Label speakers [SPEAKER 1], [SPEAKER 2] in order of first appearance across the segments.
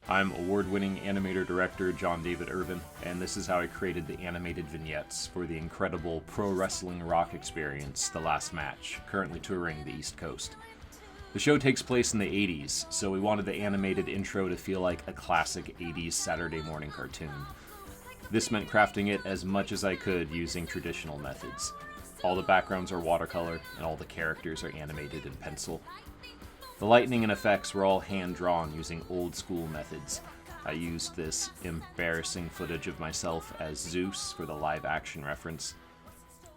[SPEAKER 1] I'm award-winning animator-director John David Irvin, and this is how I created the animated vignettes for the incredible pro wrestling rock experience, The Last Match, currently touring the East Coast. The show takes place in the 80s, so we wanted the animated intro to feel like a classic 80s Saturday morning cartoon. This meant crafting it as much as I could using traditional methods. All the backgrounds are watercolor, and all the characters are animated in pencil. The lightning and effects were all hand-drawn using old-school methods. I used this embarrassing footage of myself as Zeus for the live-action reference.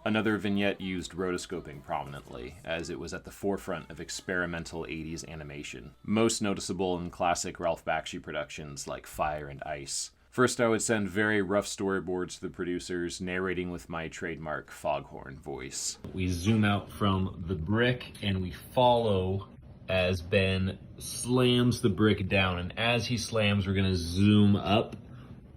[SPEAKER 1] Another vignette used rotoscoping prominently, as it was at the forefront of experimental 80s animation, most noticeable in classic Ralph Bakshi productions like Fire and Ice. First, I would send very rough storyboards to the producers, narrating with my trademark foghorn voice. We zoom out from the brick, and we follow as Ben slams the brick down, and as he slams, we're gonna zoom up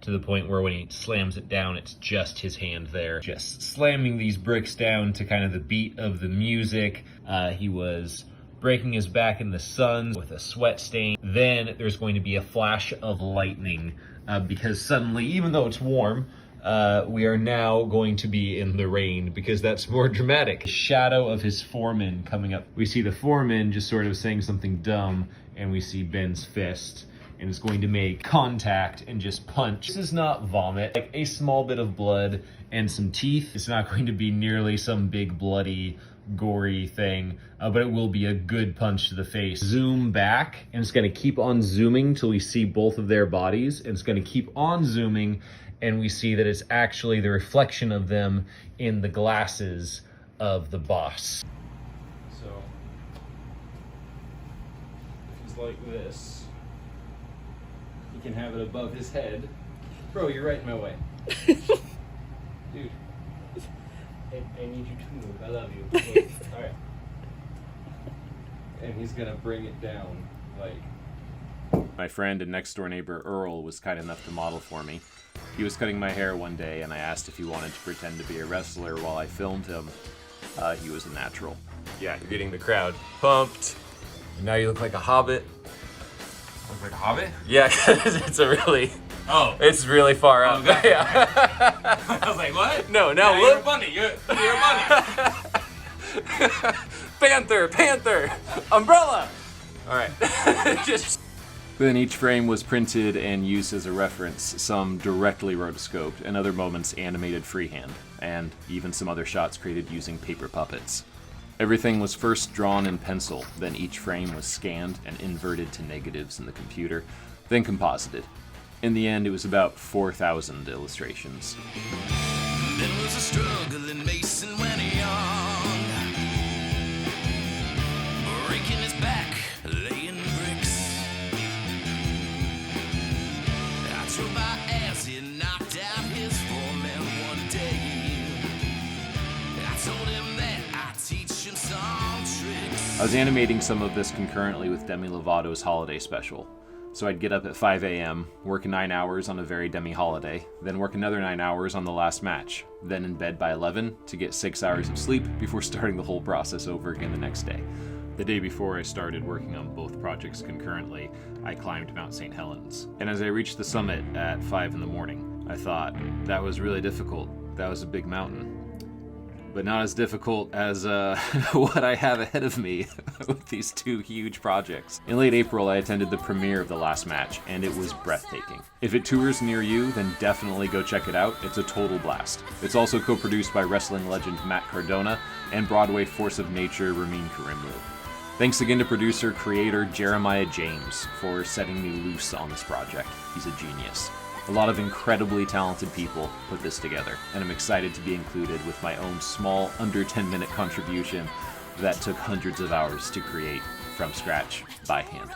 [SPEAKER 1] to the point where when he slams it down, it's just his hand there. Just slamming these bricks down to kind of the beat of the music. He was breaking his back in the sun with a sweat stain. Then there's going to be a flash of lightning because suddenly, even though it's warm, we are now going to be in the rain because that's more dramatic. The shadow of his foreman coming up. We see the foreman just sort of saying something dumb, and we see Ben's fist, and it's going to make contact and just punch. This is not vomit, like a small bit of blood and some teeth. It's not going to be nearly some big bloody gory thing, but it will be a good punch to the face. Zoom back, and it's going to keep on zooming till we see both of their bodies, and it's going to keep on zooming, and we see that it's actually the reflection of them in the glasses of the boss. So, if he's like this, he can have it above his head. Bro, you're right in my way. Dude, I need you to move. I love you. Move. All right. And he's gonna bring it down, like. My friend and next door neighbor Earl was kind enough to model for me. He was cutting my hair one day, and I asked if he wanted to pretend to be a wrestler while I filmed him. He was a natural. Yeah, you're getting the crowd pumped. And now you look like a hobbit.
[SPEAKER 2] Look like a hobbit?
[SPEAKER 1] Yeah, because it's a really...
[SPEAKER 2] Oh.
[SPEAKER 1] It's really far up.
[SPEAKER 2] Okay.
[SPEAKER 1] Yeah.
[SPEAKER 2] I was like, what?
[SPEAKER 1] No, now
[SPEAKER 2] yeah,
[SPEAKER 1] look.
[SPEAKER 2] You're a bunny. You're a bunny.
[SPEAKER 1] Panther, umbrella. All right. Just. Then each frame was printed and used as a reference, some directly rotoscoped, and other moments animated freehand, and even some other shots created using paper puppets. Everything was first drawn in pencil, then each frame was scanned and inverted to negatives in the computer, then composited. In the end, it was about 4,000 illustrations.
[SPEAKER 3] There was a struggle in Mason when young, breaking his back, laying bricks. I drove by as he knocked out his foreman one day. I told him that I'd teach him some tricks.
[SPEAKER 1] I was animating some of this concurrently with Demi Lovato's holiday special. So I'd get up at 5 a.m., work 9 hours on a very Demi holiday, then work another 9 hours on The Last Match, then in bed by 11 to get 6 hours of sleep before starting the whole process over again the next day. The day before I started working on both projects concurrently, I climbed Mount St. Helens. And as I reached the summit at 5 in the morning, I thought, that was really difficult. That was a big mountain. But not as difficult as what I have ahead of me with these two huge projects. In late April, I attended the premiere of The Last Match, and it was breathtaking. If it tours near you, then definitely go check it out. It's a total blast. It's also co-produced by wrestling legend Matt Cardona and Broadway force of nature Ramin Karimloo. Thanks again to producer-creator Jeremiah James for setting me loose on this project. He's a genius. A lot of incredibly talented people put this together, and I'm excited to be included with my own small, under 10-minute contribution that took hundreds of hours to create from scratch by hand.